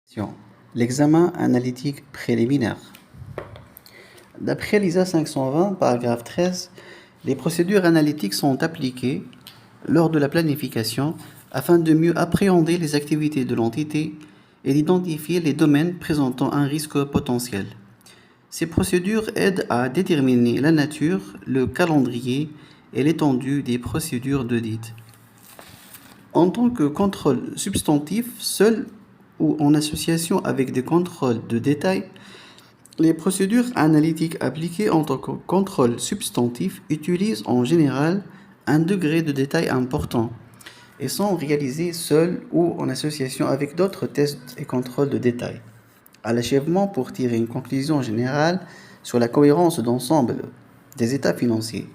Question. L'examen analytique préliminaire. D'après l'ISA 520, paragraphe 13, les procédures analytiques sont appliquées lors de la planification afin de mieux appréhender les activités de l'entité et d'identifier les domaines présentant un risque potentiel. Ces procédures aident à déterminer la nature, le calendrier et l'étendue des procédures d'audit. En tant que contrôle substantif, seul ou en association avec des contrôles de détail, les procédures analytiques appliquées en tant que contrôle substantif utilisent en général un degré de détail important et sont réalisées seules ou en association avec d'autres tests et contrôles de détail. À l'achèvement, pour tirer une conclusion générale sur la cohérence d'ensemble des états financiers.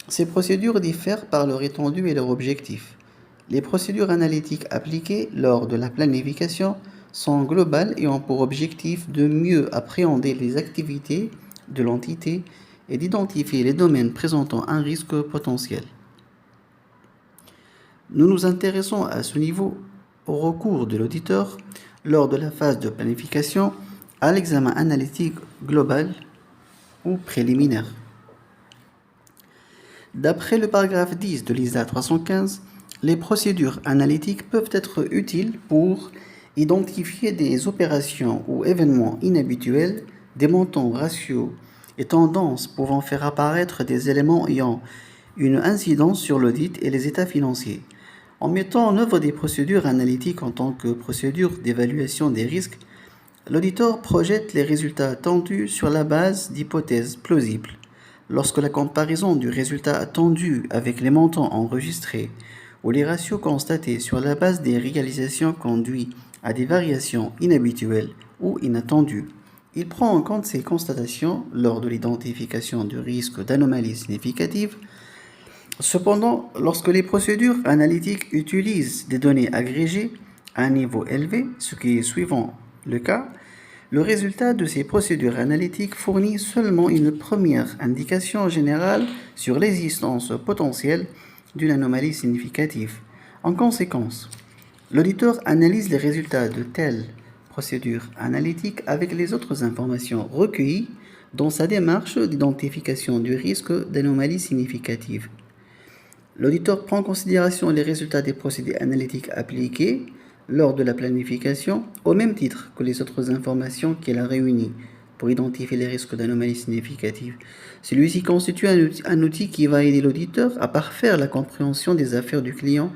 Ces procédures diffèrent par leur étendue et leur objectif. Les procédures analytiques appliquées lors de la planification sont globales et ont pour objectif de mieux appréhender les activités de l'entité et d'identifier les domaines présentant un risque potentiel. Nous nous intéressons à ce niveau au recours de l'auditeur lors de la phase de planification à l'examen analytique global ou préliminaire. D'après le paragraphe 10 de l'ISA 315, les procédures analytiques peuvent être utiles pour identifier des opérations ou événements inhabituels, des montants, ratios et tendances pouvant faire apparaître des éléments ayant une incidence sur l'audit et les états financiers. En mettant en œuvre des procédures analytiques en tant que procédure d'évaluation des risques, l'auditeur projette les résultats attendus sur la base d'hypothèses plausibles. Lorsque la comparaison du résultat attendu avec les montants enregistrés ou les ratios constatés sur la base des réalisations conduit à des variations inhabituelles ou inattendues, il prend en compte ces constatations lors de l'identification du risque d'anomalies significatives. Cependant, lorsque les procédures analytiques utilisent des données agrégées à un niveau élevé, ce qui est souvent le cas, le résultat de ces procédures analytiques fournit seulement une première indication générale sur l'existence potentielle d'une anomalie significative. En conséquence, l'auditeur analyse les résultats de telles procédures analytiques avec les autres informations recueillies dans sa démarche d'identification du risque d'anomalie significative. L'auditeur prend en considération les résultats des procédés analytiques appliqués lors de la planification au même titre que les autres informations qu'il a réunies pour identifier les risques d'anomalies significatives. Celui-ci constitue un outil qui va aider l'auditeur à parfaire la compréhension des affaires du client,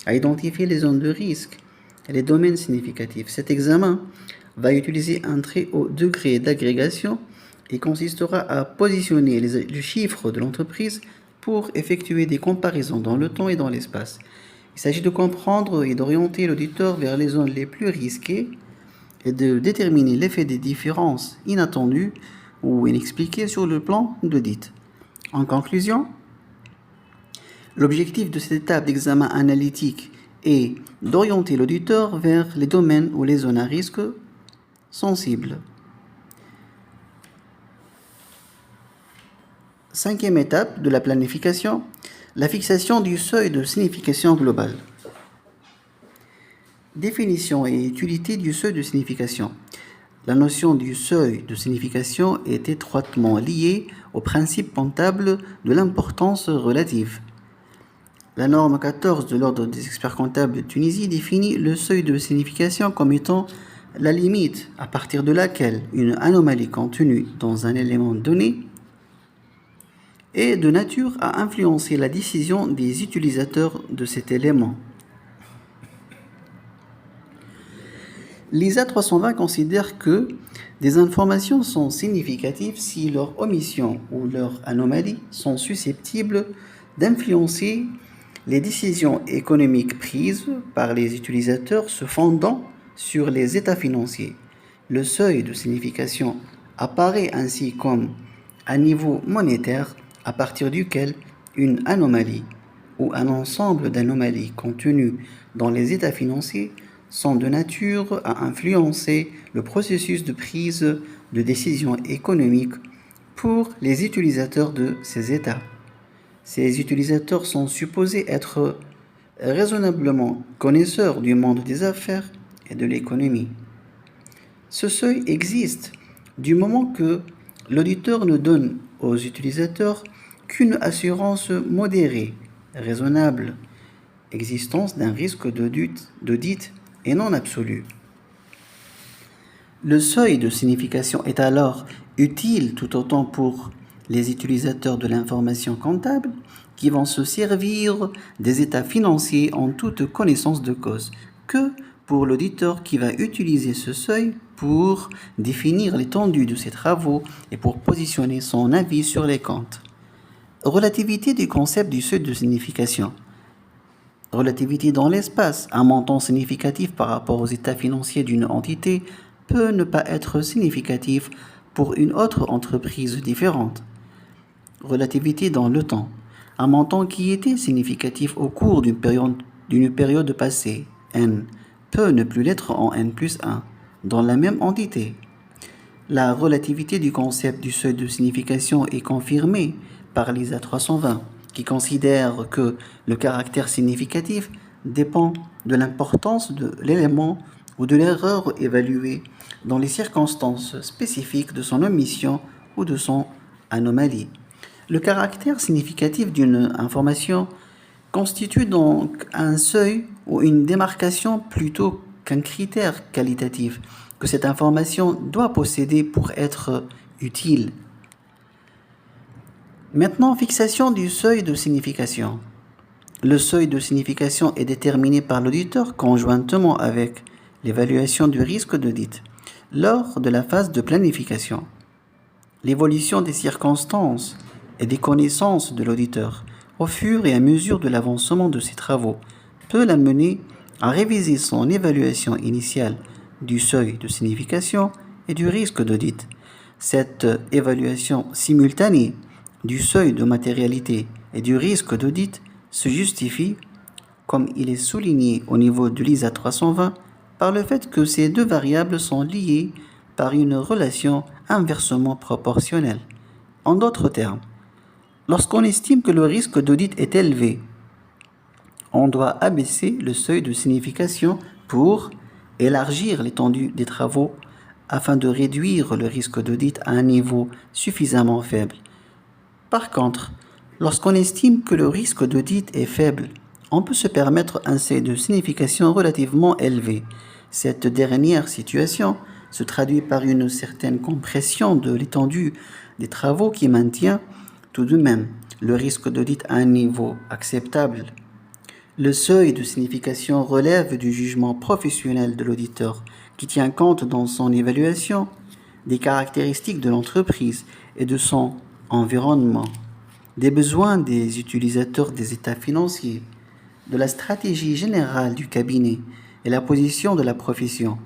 à identifier les zones de risque et les domaines significatifs. Cet examen va utiliser un très haut degré d'agrégation et consistera à positionner le chiffre de l'entreprise pour effectuer des comparaisons dans le temps et dans l'espace. Il s'agit de comprendre et d'orienter l'auditeur vers les zones les plus risquées et de déterminer l'effet des différences inattendues ou inexpliquées sur le plan d'audit. En conclusion, l'objectif de cette étape d'examen analytique est d'orienter l'auditeur vers les domaines ou les zones à risque sensibles. Cinquième étape de la planification, la fixation du seuil de signification globale. Définition et utilité du seuil de signification. La notion du seuil de signification est étroitement liée au principe comptable de l'importance relative. La norme 14 de l'Ordre des experts comptables de Tunisie définit le seuil de signification comme étant la limite à partir de laquelle une anomalie contenue dans un élément donné est de nature à influencer la décision des utilisateurs de cet élément. L'ISA 320 considère que des informations sont significatives si leur omission ou leur anomalie sont susceptibles d'influencer les décisions économiques prises par les utilisateurs se fondant sur les états financiers. Le seuil de signification apparaît ainsi comme un niveau monétaire à partir duquel une anomalie ou un ensemble d'anomalies contenues dans les états financiers sont de nature à influencer le processus de prise de décision économique pour les utilisateurs de ces états. Ces utilisateurs sont supposés être raisonnablement connaisseurs du monde des affaires et de l'économie. Ce seuil existe du moment que l'auditeur ne donne aux utilisateurs qu'une assurance modérée, raisonnable, existence d'un risque d'audit et non absolu. Le seuil de signification est alors utile tout autant pour les utilisateurs de l'information comptable qui vont se servir des états financiers en toute connaissance de cause que pour l'auditeur qui va utiliser ce seuil pour définir l'étendue de ses travaux et pour positionner son avis sur les comptes. Relativité du concept du seuil de signification. Relativité dans l'espace. Un montant significatif par rapport aux états financiers d'une entité peut ne pas être significatif pour une autre entreprise différente. Relativité dans le temps. Un montant qui était significatif au cours d'une période passée, n, peut ne plus l'être en n plus 1, dans la même entité. La relativité du concept du seuil de signification est confirmée par l'ISA 320, qui considère que le caractère significatif dépend de l'importance de l'élément ou de l'erreur évaluée dans les circonstances spécifiques de son omission ou de son anomalie. Le caractère significatif d'une information constitue donc un seuil ou une démarcation plutôt qu'un critère qualitatif que cette information doit posséder pour être utile. Maintenant, fixation du seuil de signification. Le seuil de signification est déterminé par l'auditeur conjointement avec l'évaluation du risque d'audit lors de la phase de planification. L'évolution des circonstances et des connaissances de l'auditeur au fur et à mesure de l'avancement de ses travaux peut l'amener à réviser son évaluation initiale du seuil de signification et du risque d'audit. Cette évaluation simultanée du seuil de matérialité et du risque d'audit se justifie, comme il est souligné au niveau de l'ISA 320, par le fait que ces deux variables sont liées par une relation inversement proportionnelle. En d'autres termes, lorsqu'on estime que le risque d'audit est élevé, on doit abaisser le seuil de signification pour élargir l'étendue des travaux afin de réduire le risque d'audit à un niveau suffisamment faible. Par contre, lorsqu'on estime que le risque d'audit est faible, on peut se permettre un seuil de signification relativement élevé. Cette dernière situation se traduit par une certaine compression de l'étendue des travaux qui maintient tout de même le risque d'audit à un niveau acceptable. Le seuil de signification relève du jugement professionnel de l'auditeur qui tient compte dans son évaluation des caractéristiques de l'entreprise et de son environnement, des besoins des utilisateurs des états financiers, de la stratégie générale du cabinet et la position de la profession,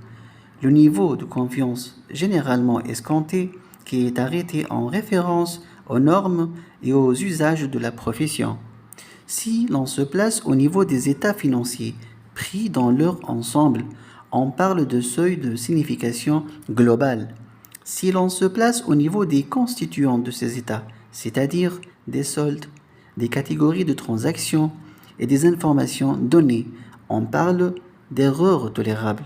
le niveau de confiance généralement escompté qui est arrêté en référence aux normes et aux usages de la profession. Si l'on se place au niveau des états financiers pris dans leur ensemble, on parle de seuil de signification global. Si l'on se place au niveau des constituants de ces états, c'est-à-dire des soldes, des catégories de transactions et des informations données, on parle d'erreur tolérable.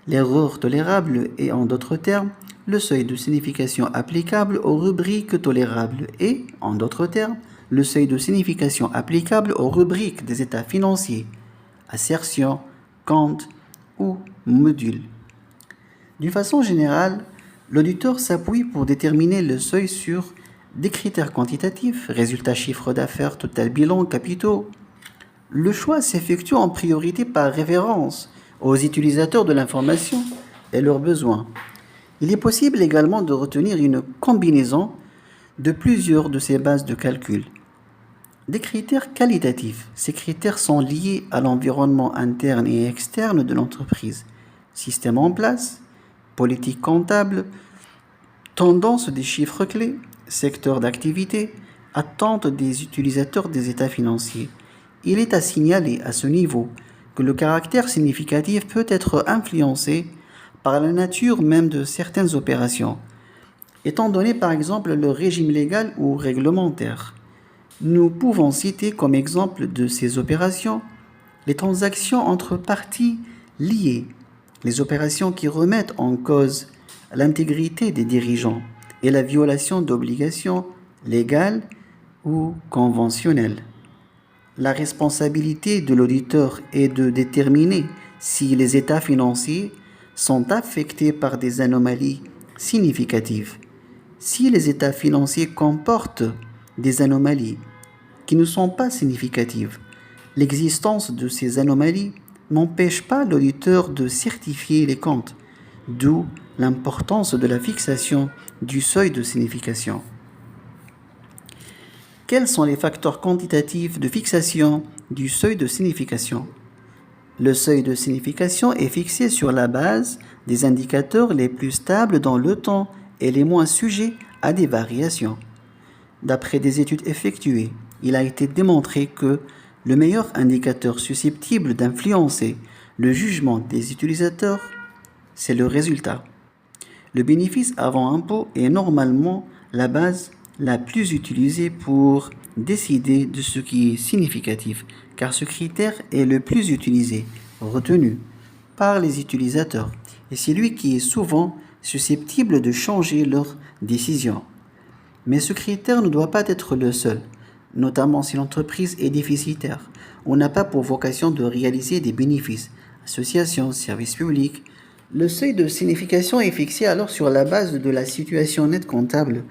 L'erreur tolérable est en d'autres termes le seuil de signification applicable aux rubriques tolérables et, en d'autres termes, le seuil de signification applicable aux rubriques des états financiers, assertion, compte ou module. D'une façon générale, l'auditeur s'appuie pour déterminer le seuil sur des critères quantitatifs, résultats, chiffre d'affaires, total bilan, capitaux. Le choix s'effectue en priorité par référence aux utilisateurs de l'information et leurs besoins. Il est possible également de retenir une combinaison de plusieurs de ces bases de calcul. Des critères qualitatifs. Ces critères sont liés à l'environnement interne et externe de l'entreprise. Système en place, politique comptable, tendance des chiffres clés, secteur d'activité, attente des utilisateurs des états financiers. Il est à signaler à ce niveau que le caractère significatif peut être influencé par la nature même de certaines opérations, étant donné par exemple le régime légal ou réglementaire. Nous pouvons citer comme exemple de ces opérations les transactions entre parties liées, les opérations qui remettent en cause l'intégrité des dirigeants et la violation d'obligations légales ou conventionnelles. La responsabilité de l'auditeur est de déterminer si les états financiers sont affectés par des anomalies significatives. Si les états financiers comportent des anomalies qui ne sont pas significatives, l'existence de ces anomalies n'empêche pas l'auditeur de certifier les comptes, d'où l'importance de la fixation du seuil de signification. Quels sont les facteurs quantitatifs de fixation du seuil de signification? Le seuil de signification est fixé sur la base des indicateurs les plus stables dans le temps et les moins sujets à des variations. D'après des études effectuées, il a été démontré que le meilleur indicateur susceptible d'influencer le jugement des utilisateurs, c'est le résultat. Le bénéfice avant impôt est normalement la base la plus utilisée pour décider de ce qui est significatif, car ce critère est le plus utilisé, retenu par les utilisateurs, et c'est lui qui est souvent susceptible de changer leur décision. Mais ce critère ne doit pas être le seul, notamment si l'entreprise est déficitaire ou n'a pas pour vocation de réaliser des bénéfices, associations, services publics. Le seuil de signification est fixé alors sur la base de la situation nette comptable.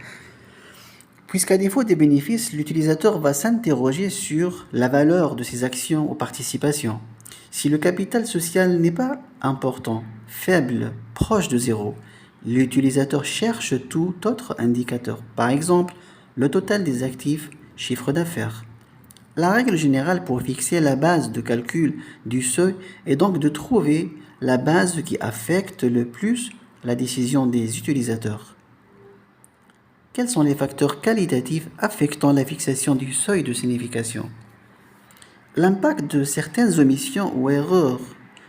Puisqu'à défaut des bénéfices, l'utilisateur va s'interroger sur la valeur de ses actions ou participations. Si le capital social n'est pas important, faible, proche de zéro, l'utilisateur cherche tout autre indicateur, par exemple le total des actifs, chiffre d'affaires. La règle générale pour fixer la base de calcul du seuil est donc de trouver la base qui affecte le plus la décision des utilisateurs. Quels sont les facteurs qualitatifs affectant la fixation du seuil de signification? L'impact de certaines omissions ou erreurs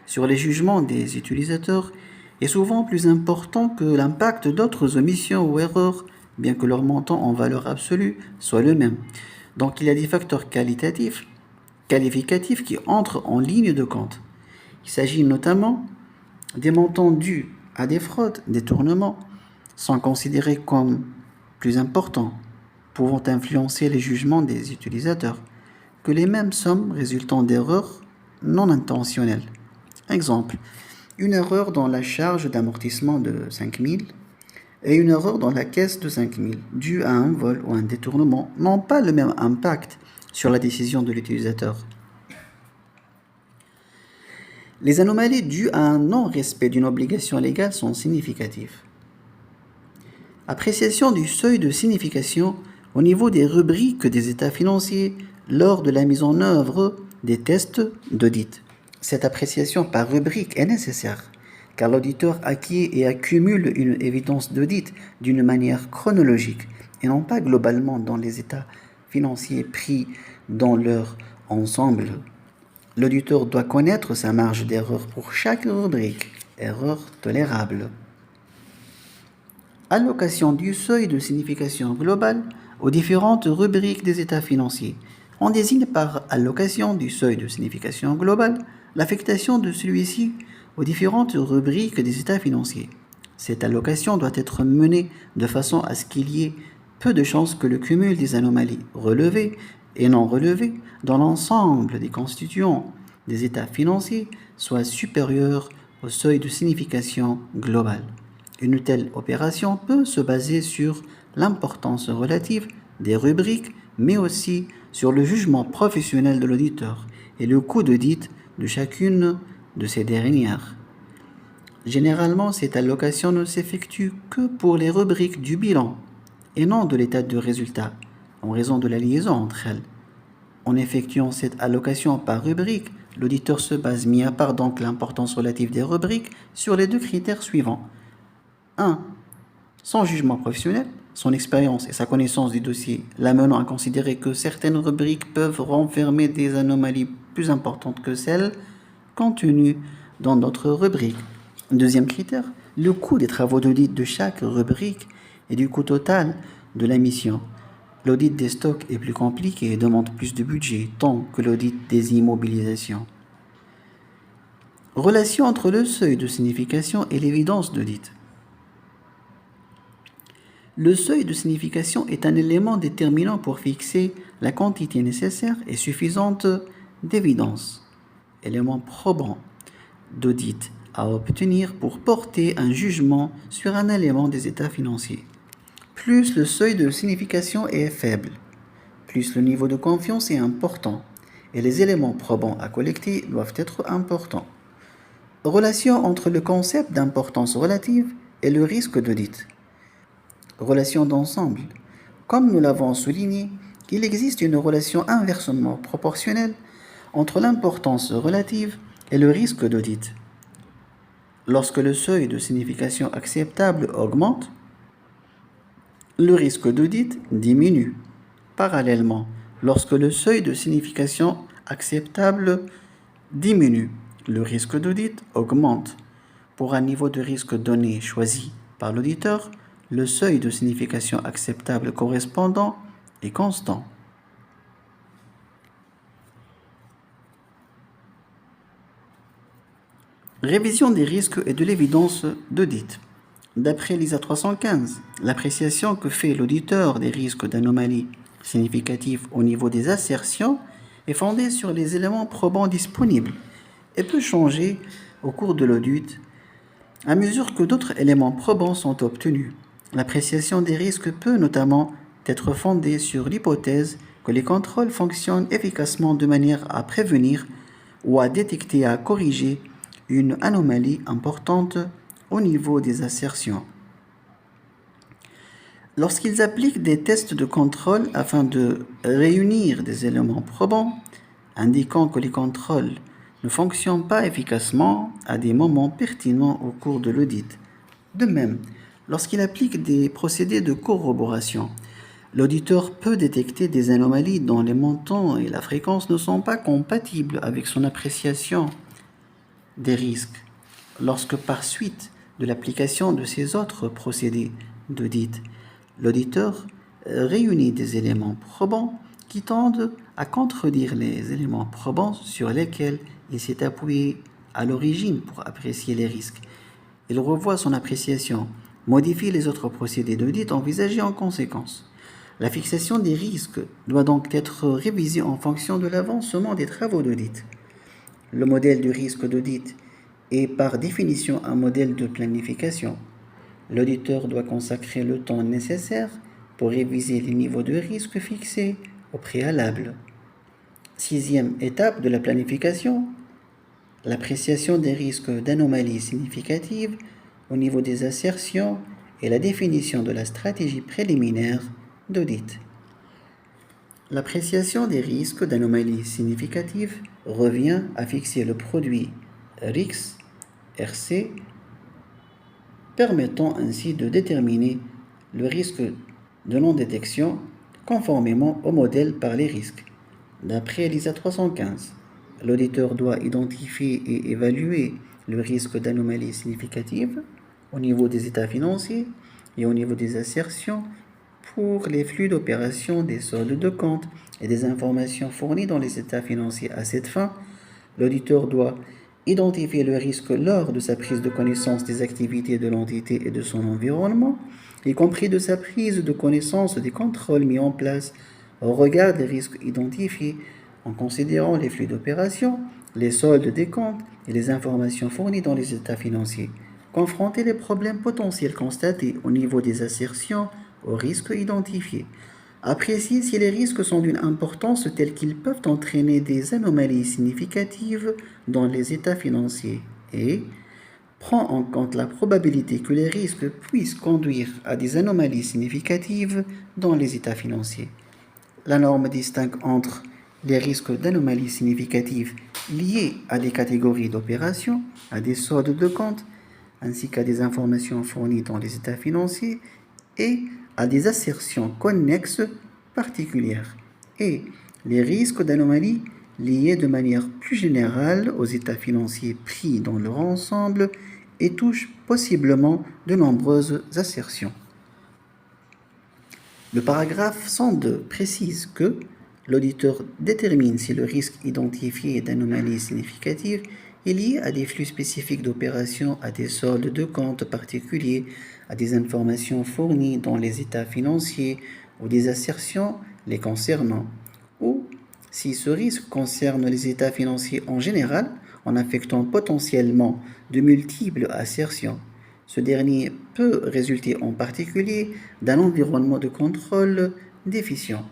sur les jugements des utilisateurs est souvent plus important que l'impact d'autres omissions ou erreurs, bien que leur montant en valeur absolue soit le même. Donc il y a des facteurs qualitatifs, qualificatifs qui entrent en ligne de compte. Il s'agit notamment des montants dus à des fraudes, détournements, sont considérés comme plus importants, pouvant influencer les jugements des utilisateurs que les mêmes sommes résultant d'erreurs non intentionnelles. Exemple, une erreur dans la charge d'amortissement de 5 000 et une erreur dans la caisse de 5 000 due à un vol ou un détournement n'ont pas le même impact sur la décision de l'utilisateur. Les anomalies dues à un non-respect d'une obligation légale sont significatives. Appréciation du seuil de signification au niveau des rubriques des états financiers lors de la mise en œuvre des tests d'audit. Cette appréciation par rubrique est nécessaire car l'auditeur acquiert et accumule une évidence d'audit d'une manière chronologique et non pas globalement dans les états financiers pris dans leur ensemble. L'auditeur doit connaître sa marge d'erreur pour chaque rubrique, erreur tolérable. Allocation du seuil de signification globale aux différentes rubriques des états financiers. On désigne par allocation du seuil de signification globale l'affectation de celui-ci aux différentes rubriques des états financiers. Cette allocation doit être menée de façon à ce qu'il y ait peu de chances que le cumul des anomalies relevées et non relevées dans l'ensemble des constituants des états financiers soit supérieur au seuil de signification globale. Une telle opération peut se baser sur l'importance relative des rubriques, mais aussi sur le jugement professionnel de l'auditeur et le coût d'audit de chacune de ces dernières. Généralement, cette allocation ne s'effectue que pour les rubriques du bilan et non de l'état de résultat, en raison de la liaison entre elles. En effectuant cette allocation par rubrique, l'auditeur se base, mis à part donc l'importance relative des rubriques, sur les deux critères suivants. 1. Son jugement professionnel, son expérience et sa connaissance du dossier l'amenant à considérer que certaines rubriques peuvent renfermer des anomalies plus importantes que celles contenues dans d'autres rubriques. Deuxième critère, le coût des travaux d'audit de chaque rubrique et du coût total de la mission. L'audit des stocks est plus compliqué et demande plus de budget, tant que l'audit des immobilisations. Relation entre le seuil de signification et l'évidence d'audit. Le seuil de signification est un élément déterminant pour fixer la quantité nécessaire et suffisante d'évidence, élément probant d'audit à obtenir pour porter un jugement sur un élément des états financiers. Plus le seuil de signification est faible, plus le niveau de confiance est important et les éléments probants à collecter doivent être importants. Relation entre le concept d'importance relative et le risque d'audit. Relation d'ensemble. Comme nous l'avons souligné, il existe une relation inversement proportionnelle entre l'importance relative et le risque d'audit. Lorsque le seuil de signification acceptable augmente, le risque d'audit diminue. Parallèlement, lorsque le seuil de signification acceptable diminue, le risque d'audit augmente. Pour un niveau de risque donné choisi par l'auditeur, le seuil de signification acceptable correspondant est constant. Révision des risques et de l'évidence d'audit. D'après l'ISA 315, l'appréciation que fait l'auditeur des risques d'anomalies significatives au niveau des assertions est fondée sur les éléments probants disponibles et peut changer au cours de l'audit à mesure que d'autres éléments probants sont obtenus. L'appréciation des risques peut notamment être fondée sur l'hypothèse que les contrôles fonctionnent efficacement de manière à prévenir ou à détecter et à corriger une anomalie importante au niveau des assertions. Lorsqu'ils appliquent des tests de contrôle afin de réunir des éléments probants, indiquant que les contrôles ne fonctionnent pas efficacement à des moments pertinents au cours de l'audit. De même, lorsqu'il applique des procédés de corroboration, l'auditeur peut détecter des anomalies dont les montants et la fréquence ne sont pas compatibles avec son appréciation des risques. Lorsque par suite de l'application de ces autres procédés d'audit, l'auditeur réunit des éléments probants qui tendent à contredire les éléments probants sur lesquels il s'est appuyé à l'origine pour apprécier les risques. Il revoit son appréciation, modifie les autres procédés d'audit envisagés en conséquence. La fixation des risques doit donc être révisée en fonction de l'avancement des travaux d'audit. Le modèle du risque d'audit est par définition un modèle de planification. L'auditeur doit consacrer le temps nécessaire pour réviser les niveaux de risque fixés au préalable. Sixième étape de la planification, l'appréciation des risques d'anomalies significatives au niveau des assertions et la définition de la stratégie préliminaire d'audit. L'appréciation des risques d'anomalies significatives revient à fixer le produit RIX, RC, permettant ainsi de déterminer le risque de non-détection conformément au modèle par les risques. D'après l'ISA 315, l'auditeur doit identifier et évaluer le risque d'anomalies significatives au niveau des états financiers et au niveau des assertions pour les flux d'opérations des soldes de compte et des informations fournies dans les états financiers. À cette fin, l'auditeur doit identifier le risque lors de sa prise de connaissance des activités de l'entité et de son environnement, y compris de sa prise de connaissance des contrôles mis en place au regard des risques identifiés en considérant les flux d'opérations, les soldes des comptes et les informations fournies dans les états financiers. Confronter les problèmes potentiels constatés au niveau des assertions aux risques identifiés. Apprécier si les risques sont d'une importance telle qu'ils peuvent entraîner des anomalies significatives dans les états financiers et prend en compte la probabilité que les risques puissent conduire à des anomalies significatives dans les états financiers. La norme distingue entre les risques d'anomalies significatives liés à des catégories d'opérations, à des soldes de compte, ainsi qu'à des informations fournies dans les états financiers et à des assertions connexes particulières, et les risques d'anomalies liés de manière plus générale aux états financiers pris dans leur ensemble et touchent possiblement de nombreuses assertions. Le paragraphe 102 précise que l'auditeur détermine si le risque identifié est d'anomalie significative est lié à des flux spécifiques d'opérations, à des soldes de comptes particuliers, à des informations fournies dans les états financiers ou des assertions les concernant. Ou si ce risque concerne les états financiers en général, en affectant potentiellement de multiples assertions. Ce dernier peut résulter en particulier d'un environnement de contrôle déficient.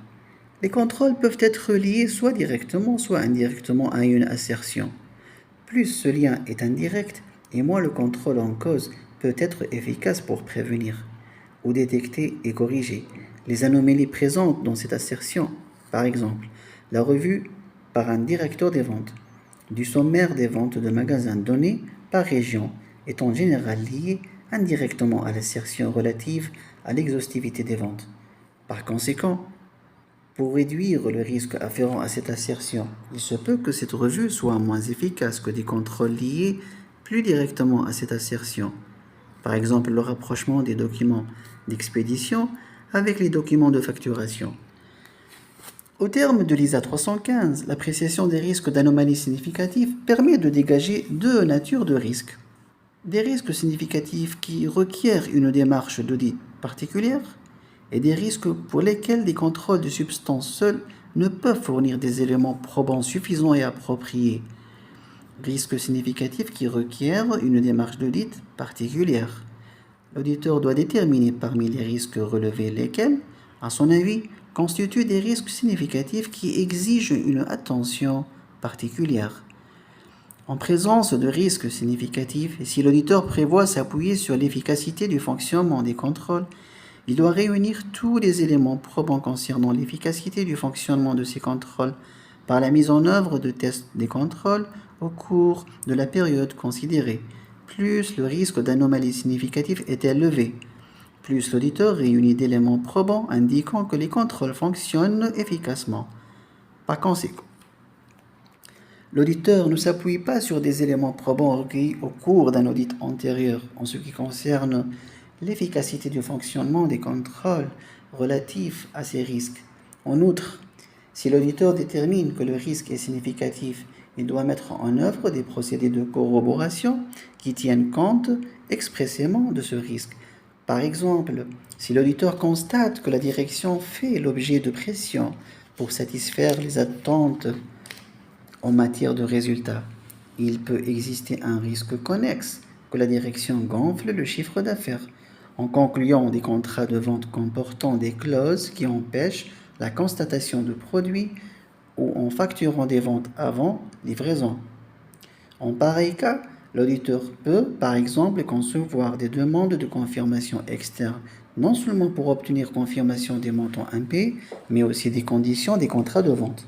Les contrôles peuvent être liés soit directement, soit indirectement à une assertion. Plus ce lien est indirect, et moins le contrôle en cause peut être efficace pour prévenir ou détecter et corriger les anomalies présentes dans cette assertion. Par exemple, la revue par un directeur des ventes du sommaire des ventes de magasins donnés par région est en général lié indirectement à l'assertion relative à l'exhaustivité des ventes. Par conséquent, pour réduire le risque afférent à cette assertion, il se peut que cette revue soit moins efficace que des contrôles liés plus directement à cette assertion. Par exemple, le rapprochement des documents d'expédition avec les documents de facturation. Au terme de l'ISA 315, l'appréciation des risques d'anomalies significatives permet de dégager deux natures de risques. Des risques significatifs qui requièrent une démarche d'audit particulière et des risques pour lesquels des contrôles de substance seuls ne peuvent fournir des éléments probants suffisants et appropriés. Risques significatifs qui requièrent une démarche d'audit particulière. L'auditeur doit déterminer parmi les risques relevés lesquels, à son avis, constituent des risques significatifs qui exigent une attention particulière. En présence de risques significatifs, et si l'auditeur prévoit s'appuyer sur l'efficacité du fonctionnement des contrôles, il doit réunir tous les éléments probants concernant l'efficacité du fonctionnement de ces contrôles par la mise en œuvre de tests des contrôles au cours de la période considérée. Plus le risque d'anomalie significative est élevé, plus l'auditeur réunit d'éléments probants indiquant que les contrôles fonctionnent efficacement. Par conséquent, l'auditeur ne s'appuie pas sur des éléments probants recueillis au cours d'un audit antérieur en ce qui concerne l'efficacité du fonctionnement des contrôles relatifs à ces risques. En outre, si l'auditeur détermine que le risque est significatif, il doit mettre en œuvre des procédés de corroboration qui tiennent compte expressément de ce risque. Par exemple, si l'auditeur constate que la direction fait l'objet de pression pour satisfaire les attentes en matière de résultats, il peut exister un risque connexe que la direction gonfle le chiffre d'affaires en concluant des contrats de vente comportant des clauses qui empêchent la constatation de produits ou en facturant des ventes avant livraison. En pareil cas, l'auditeur peut, par exemple, concevoir des demandes de confirmation externe, non seulement pour obtenir confirmation des montants impayés, mais aussi des conditions des contrats de vente,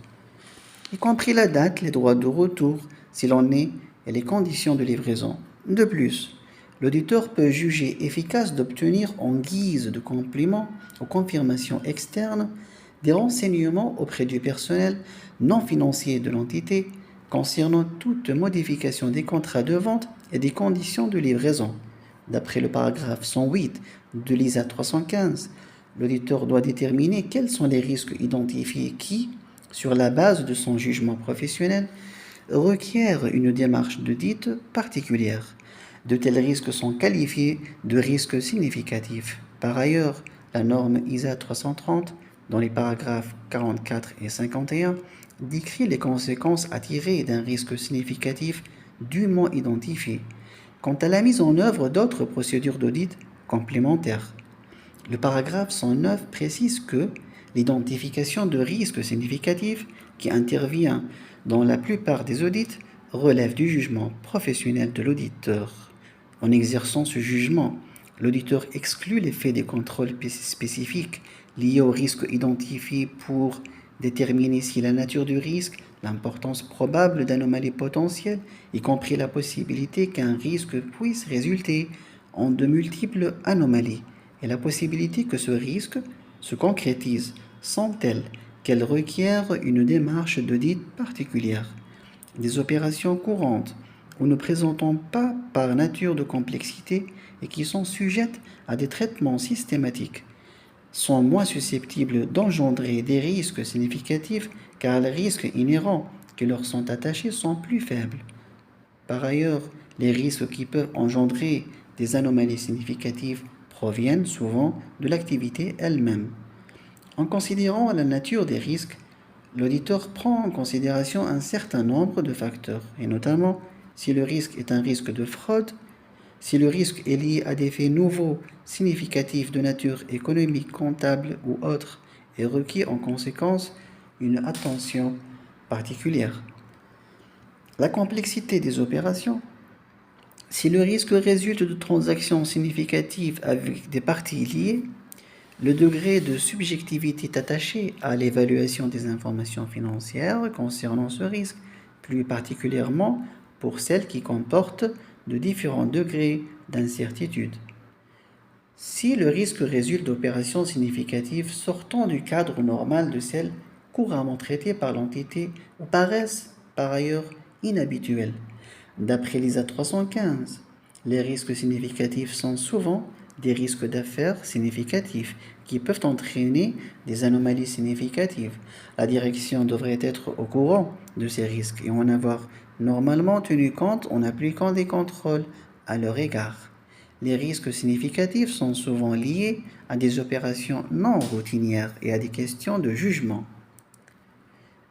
y compris la date, les droits de retour, s'il en est, et les conditions de livraison. De plus, l'auditeur peut juger efficace d'obtenir en guise de complément aux confirmations externes des renseignements auprès du personnel non financier de l'entité concernant toute modification des contrats de vente et des conditions de livraison. D'après le paragraphe 108 de l'ISA 315, l'auditeur doit déterminer quels sont les risques identifiés qui, sur la base de son jugement professionnel, requièrent une démarche d'audit particulière. De tels risques sont qualifiés de risques significatifs. Par ailleurs, la norme ISA 330, dans les paragraphes 44 et 51, décrit les conséquences à tirer d'un risque significatif dûment identifié, quant à la mise en œuvre d'autres procédures d'audit complémentaires. Le paragraphe 109 précise que l'identification de risques significatifs qui intervient dans la plupart des audits relève du jugement professionnel de l'auditeur. En exerçant ce jugement, l'auditeur exclut l'effet des contrôles spécifiques liés aux risques identifiés pour déterminer si la nature du risque, l'importance probable d'anomalies potentielles, y compris la possibilité qu'un risque puisse résulter en de multiples anomalies, et la possibilité que ce risque se concrétise sont telles qu'elles requièrent une démarche d'audit particulière. Des opérations courantes ou ne présentant pas par nature de complexité et qui sont sujettes à des traitements systématiques sont moins susceptibles d'engendrer des risques significatifs car les risques inhérents qui leur sont attachés sont plus faibles. Par ailleurs, les risques qui peuvent engendrer des anomalies significatives proviennent souvent de l'activité elle-même. En considérant la nature des risques, l'auditeur prend en considération un certain nombre de facteurs, et notamment si le risque est un risque de fraude, si le risque est lié à des faits nouveaux, significatifs de nature économique, comptable ou autre, et requiert en conséquence une attention particulière. La complexité des opérations. Si le risque résulte de transactions significatives avec des parties liées, le degré de subjectivité est attaché à l'évaluation des informations financières concernant ce risque, plus particulièrement pour celles qui comportent de différents degrés d'incertitude. Si le risque résulte d'opérations significatives sortant du cadre normal de celles couramment traitées par l'entité ou paraissent par ailleurs inhabituelles, d'après l'ISA 315, les risques significatifs sont souvent des risques d'affaires significatifs qui peuvent entraîner des anomalies significatives. La direction devrait être au courant de ces risques et en avoir normalement tenu compte en appliquant des contrôles à leur égard. Les risques significatifs sont souvent liés à des opérations non routinières et à des questions de jugement.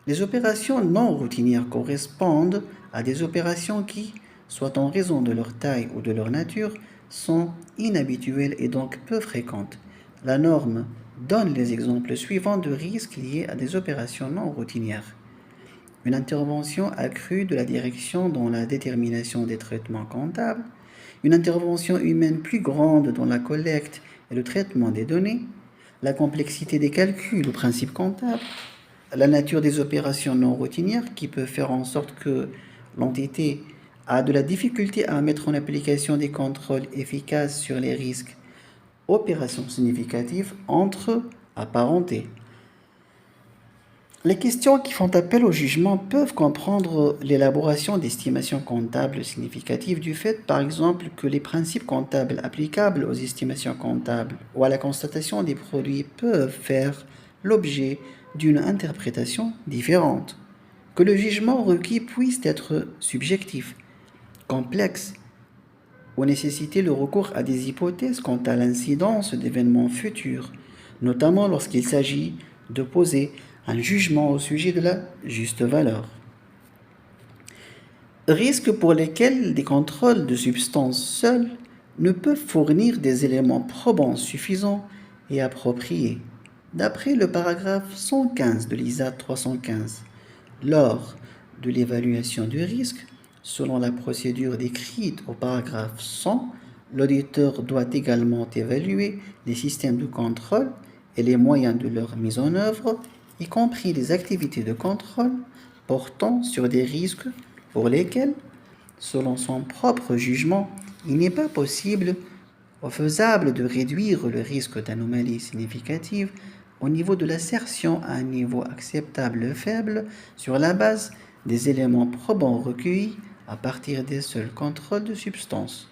Les opérations non routinières correspondent à des opérations qui, soit en raison de leur taille ou de leur nature, sont inhabituelles et donc peu fréquentes. La norme donne les exemples suivants de risques liés à des opérations non routinières. Une intervention accrue de la direction dans la détermination des traitements comptables, une intervention humaine plus grande dans la collecte et le traitement des données, la complexité des calculs ou principes comptables, la nature des opérations non routinières qui peut faire en sorte que l'entité a de la difficulté à mettre en application des contrôles efficaces sur les risques, opérations significatives entre apparentés. Les questions qui font appel au jugement peuvent comprendre l'élaboration d'estimations comptables significatives du fait, par exemple, que les principes comptables applicables aux estimations comptables ou à la constatation des produits peuvent faire l'objet d'une interprétation différente, que le jugement requis puisse être subjectif, complexe, ou nécessiter le recours à des hypothèses quant à l'incidence d'événements futurs, notamment lorsqu'il s'agit de poser un jugement au sujet de la juste valeur. Risques pour lesquels des contrôles de substances seuls ne peuvent fournir des éléments probants suffisants et appropriés. D'après le paragraphe 115 de l'ISA 315, lors de l'évaluation du risque, selon la procédure décrite au paragraphe 100, l'auditeur doit également évaluer les systèmes de contrôle et les moyens de leur mise en œuvre, y compris les activités de contrôle portant sur des risques pour lesquels, selon son propre jugement, il n'est pas possible ou faisable de réduire le risque d'anomalies significatives au niveau de l'assertion à un niveau acceptable faible sur la base des éléments probants recueillis à partir des seuls contrôles de substances.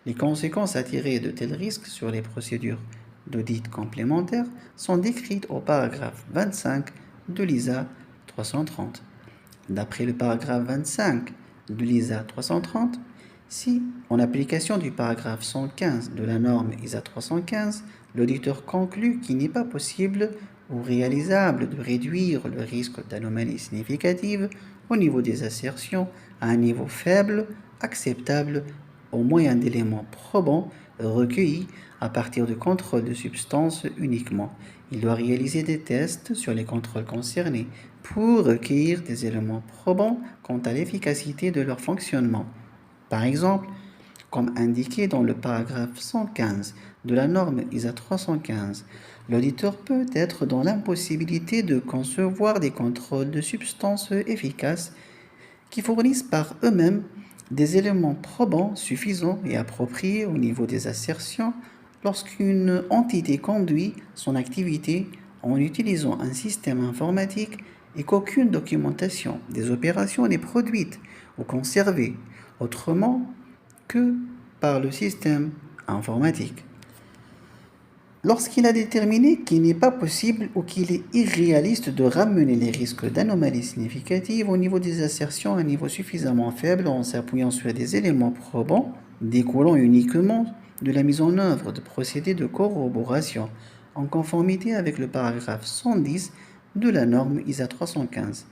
Les conséquences à tirer de tels risques sur les procédures d'audit complémentaires sont décrites au paragraphe 25 de l'ISA 330. D'après le paragraphe 25 de l'ISA 330, si, en application du paragraphe 115 de la norme ISA 315, l'auditeur conclut qu'il n'est pas possible ou réalisable de réduire le risque d'anomalies significatives au niveau des assertions à un niveau faible, acceptable, au moyen d'éléments probants recueillis à partir de contrôles de substances uniquement. Il doit réaliser des tests sur les contrôles concernés pour recueillir des éléments probants quant à l'efficacité de leur fonctionnement. Par exemple, comme indiqué dans le paragraphe 115 de la norme ISA 315, l'auditeur peut être dans l'impossibilité de concevoir des contrôles de substances efficaces qui fournissent par eux-mêmes des éléments probants suffisants et appropriés au niveau des assertions lorsqu'une entité conduit son activité en utilisant un système informatique et qu'aucune documentation des opérations n'est produite ou conservée autrement que par le système informatique. Lorsqu'il a déterminé qu'il n'est pas possible ou qu'il est irréaliste de ramener les risques d'anomalies significatives au niveau des assertions à un niveau suffisamment faible en s'appuyant sur des éléments probants découlant uniquement de la mise en œuvre de procédés de corroboration en conformité avec le paragraphe 110 de la norme ISA 315.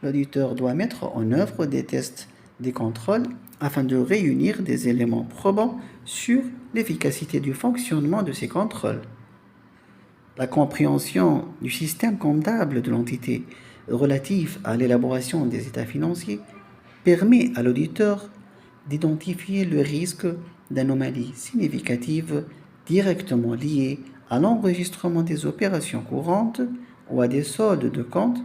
L'auditeur doit mettre en œuvre des tests, des contrôles afin de réunir des éléments probants sur l'efficacité du fonctionnement de ces contrôles. La compréhension du système comptable de l'entité relatif à l'élaboration des états financiers permet à l'auditeur d'identifier le risque d'anomalies significatives directement liées à l'enregistrement des opérations courantes ou à des soldes de compte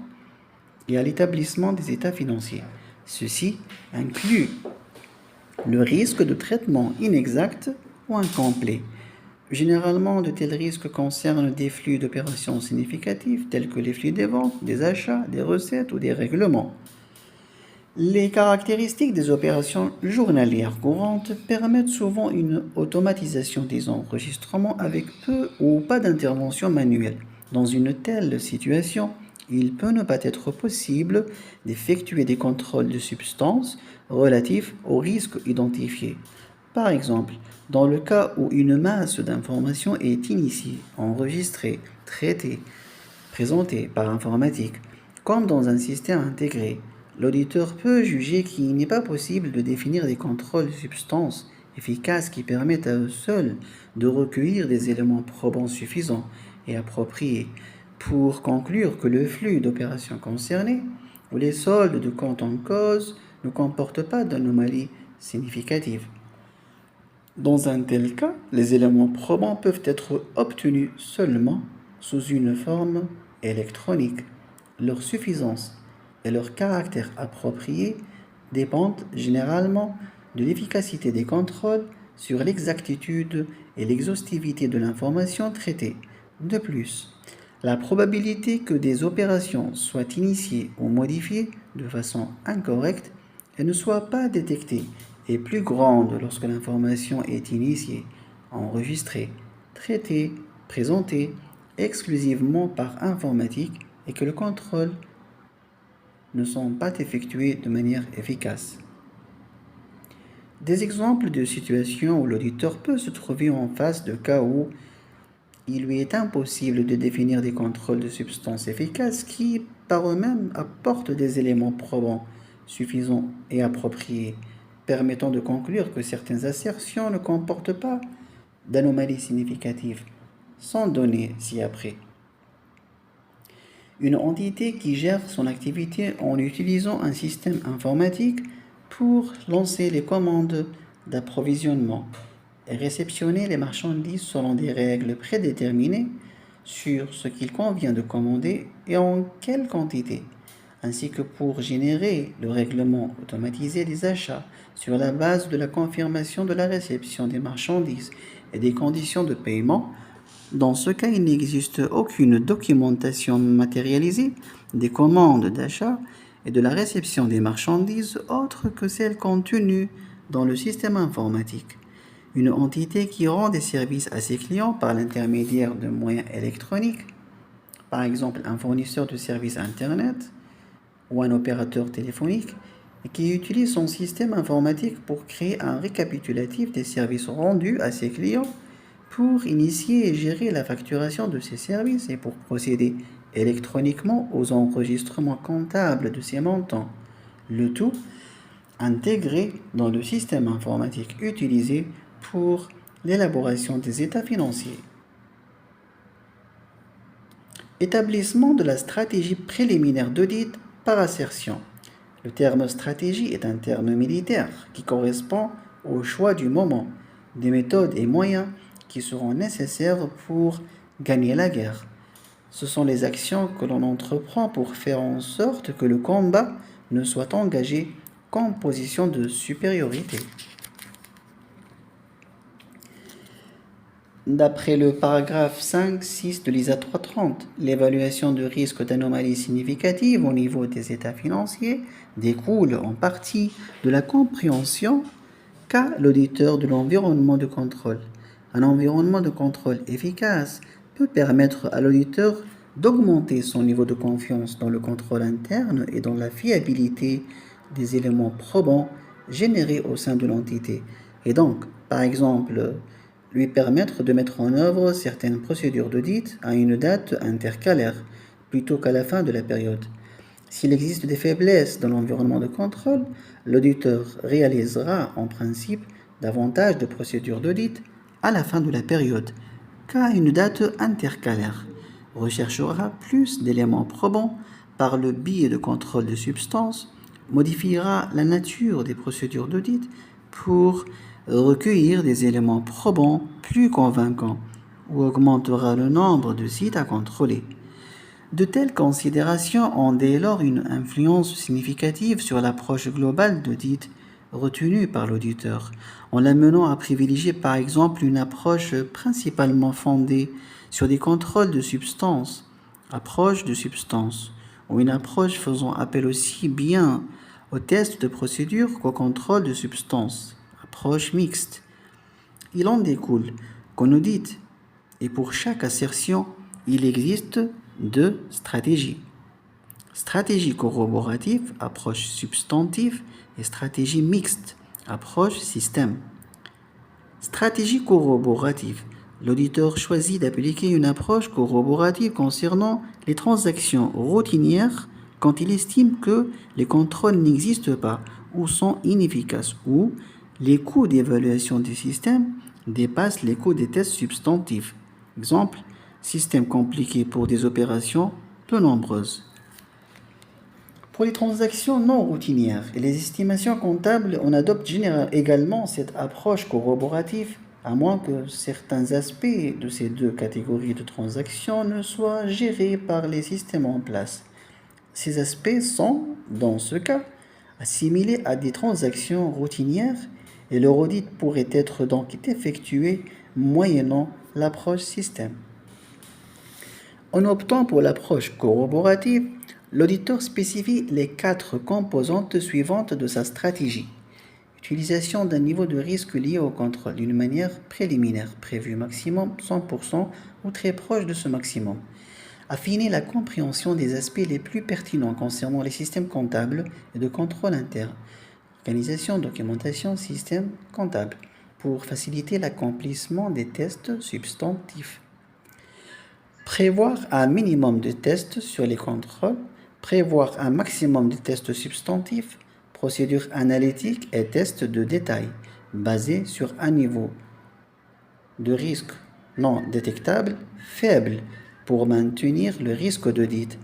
et à l'établissement des états financiers. Ceci inclut le risque de traitement inexact ou incomplet. Généralement, de tels risques concernent des flux d'opérations significatifs tels que les flux des ventes, des achats, des recettes ou des règlements. Les caractéristiques des opérations journalières courantes permettent souvent une automatisation des enregistrements avec peu ou pas d'intervention manuelle. Dans une telle situation, il peut ne pas être possible d'effectuer des contrôles de substances relatifs aux risques identifiés. Par exemple, dans le cas où une masse d'informations est initiée, enregistrée, traitée, présentée par informatique, comme dans un système intégré, l'auditeur peut juger qu'il n'est pas possible de définir des contrôles de substances efficaces qui permettent à eux seuls de recueillir des éléments probants suffisants et appropriés pour conclure que le flux d'opérations concernées ou les soldes de compte en cause ne comportent pas d'anomalies significatives. Dans un tel cas, les éléments probants peuvent être obtenus seulement sous une forme électronique. Leur suffisance et leur caractère approprié dépendent généralement de l'efficacité des contrôles sur l'exactitude et l'exhaustivité de l'information traitée. De plus, la probabilité que des opérations soient initiées ou modifiées de façon incorrecte et ne soient pas détectées est plus grande lorsque l'information est initiée, enregistrée, traitée, présentée exclusivement par informatique et que le contrôle ne sont pas effectués de manière efficace. Des exemples de situations où l'auditeur peut se trouver en face de cas où il lui est impossible de définir des contrôles de substances efficaces qui, par eux-mêmes, apportent des éléments probants, suffisants et appropriés, permettant de conclure que certaines assertions ne comportent pas d'anomalies significatives, sans donner ci-après. Une entité qui gère son activité en utilisant un système informatique pour lancer les commandes d'approvisionnement et réceptionner les marchandises selon des règles prédéterminées sur ce qu'il convient de commander et en quelle quantité, ainsi que pour générer le règlement automatisé des achats sur la base de la confirmation de la réception des marchandises et des conditions de paiement. Dans ce cas, il n'existe aucune documentation matérialisée des commandes d'achat et de la réception des marchandises autre que celle contenue dans le système informatique. Une entité qui rend des services à ses clients par l'intermédiaire de moyens électroniques, par exemple un fournisseur de services Internet ou un opérateur téléphonique, et qui utilise son système informatique pour créer un récapitulatif des services rendus à ses clients, pour initier et gérer la facturation de ces services et pour procéder électroniquement aux enregistrements comptables de ces montants. Le tout intégré dans le système informatique utilisé pour l'élaboration des états financiers. Établissement de la stratégie préliminaire d'audit par assertion. Le terme stratégie est un terme militaire qui correspond au choix du moment, des méthodes et moyens qui seront nécessaires pour gagner la guerre. Ce sont les actions que l'on entreprend pour faire en sorte que le combat ne soit engagé qu'en position de supériorité. D'après le paragraphe 5.6 de l'ISA 330, l'évaluation de risque d'anomalies significatives au niveau des états financiers découle en partie de la compréhension qu'a l'auditeur de l'environnement de contrôle. Un environnement de contrôle efficace peut permettre à l'auditeur d'augmenter son niveau de confiance dans le contrôle interne et dans la fiabilité des éléments probants générés au sein de l'entité. Et donc, par exemple, lui permettre de mettre en œuvre certaines procédures d'audit à une date intercalaire plutôt qu'à la fin de la période. S'il existe des faiblesses dans l'environnement de contrôle, l'auditeur réalisera en principe davantage de procédures d'audit à la fin de la période qu'à une date intercalaire, recherchera plus d'éléments probants par le biais de contrôle de substances, modifiera la nature des procédures d'audit pour recueillir des éléments probants plus convaincants ou augmentera le nombre de sites à contrôler. De telles considérations ont dès lors une influence significative sur l'approche globale d'audit retenue par l'auditeur, en l'amenant à privilégier par exemple une approche principalement fondée sur des contrôles de substances, approche de substance, ou une approche faisant appel aussi bien aux tests de procédure qu'au contrôle de substance, approche mixte. Il en découle qu'en audit, et pour chaque assertion, il existe deux stratégies. Stratégie corroborative, approche substantive, et stratégie mixte, approche système. Stratégie corroborative. L'auditeur choisit d'appliquer une approche corroborative concernant les transactions routinières quand il estime que les contrôles n'existent pas ou sont inefficaces ou les coûts d'évaluation du système dépassent les coûts des tests substantifs. Exemple, système compliqué pour des opérations peu nombreuses. Pour les transactions non routinières et les estimations comptables, on adopte également cette approche corroborative, à moins que certains aspects de ces deux catégories de transactions ne soient gérés par les systèmes en place. Ces aspects sont, dans ce cas, assimilés à des transactions routinières et leur audit pourrait être donc effectué moyennant l'approche système. En optant pour l'approche corroborative, l'auditeur spécifie les 4 composantes suivantes de sa stratégie. Utilisation d'un niveau de risque lié au contrôle d'une manière préliminaire, prévu maximum 100% ou très proche de ce maximum. Affiner la compréhension des aspects les plus pertinents concernant les systèmes comptables et de contrôle interne. Organisation, documentation, système comptable pour faciliter l'accomplissement des tests substantifs. Prévoir un minimum de tests sur les contrôles, prévoir un maximum de tests substantifs, procédures analytiques et tests de détail basés sur un niveau de risque non détectable faible pour maintenir le risque d'audit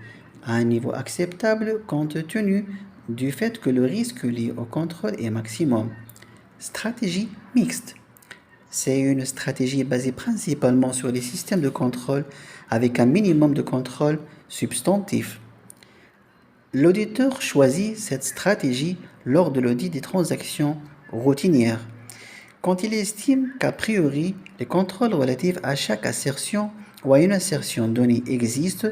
à un niveau acceptable compte tenu du fait que le risque lié au contrôle est maximum. Stratégie mixte. C'est une stratégie basée principalement sur les systèmes de contrôle avec un minimum de contrôle substantif. L'auditeur choisit cette stratégie lors de l'audit des transactions routinières, quand il estime qu'a priori les contrôles relatifs à chaque assertion ou à une assertion donnée existent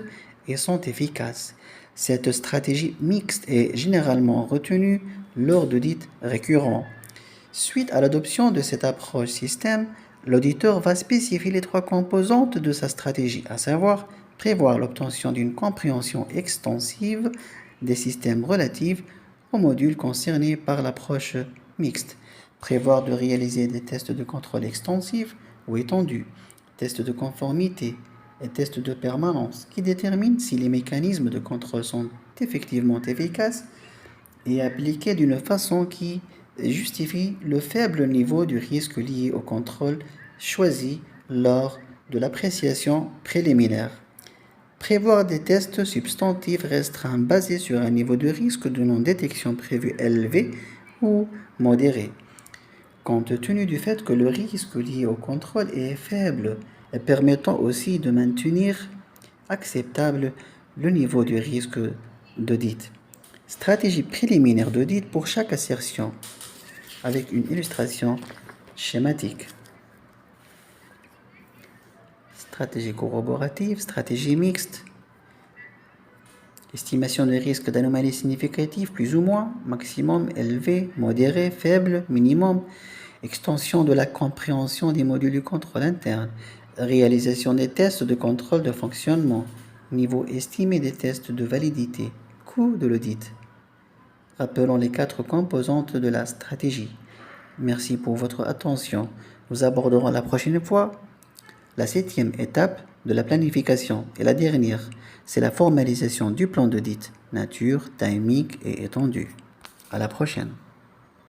et sont efficaces. Cette stratégie mixte est généralement retenue lors d'audits récurrents. Suite à l'adoption de cette approche système, l'auditeur va spécifier les 3 composantes de sa stratégie, à savoir prévoir l'obtention d'une compréhension extensive des systèmes relatifs aux modules concernés par l'approche mixte, prévoir de réaliser des tests de contrôle extensifs ou étendus, tests de conformité et tests de permanence qui déterminent si les mécanismes de contrôle sont effectivement efficaces et appliqués d'une façon qui justifie le faible niveau du risque lié au contrôle choisi lors de l'appréciation préliminaire. Prévoir des tests substantifs restreints basés sur un niveau de risque de non-détection prévu élevé ou modéré, compte tenu du fait que le risque lié au contrôle est faible et permettant aussi de maintenir acceptable le niveau du risque d'audit. Stratégie préliminaire d'audit pour chaque assertion avec une illustration schématique. Stratégie corroborative, stratégie mixte. Estimation de risque d'anomalies significatives, plus ou moins, maximum, élevé, modéré, faible, minimum. Extension de la compréhension des modules du contrôle interne. réalisation des tests de contrôle de fonctionnement, niveau estimé des tests de validité, coût de l'audit. Rappelons les 4 composantes de la stratégie. Merci pour votre attention. Nous aborderons la prochaine fois la 7e étape de la planification et la dernière, c'est la formalisation du plan d'audit, nature, timing et étendue. À la prochaine.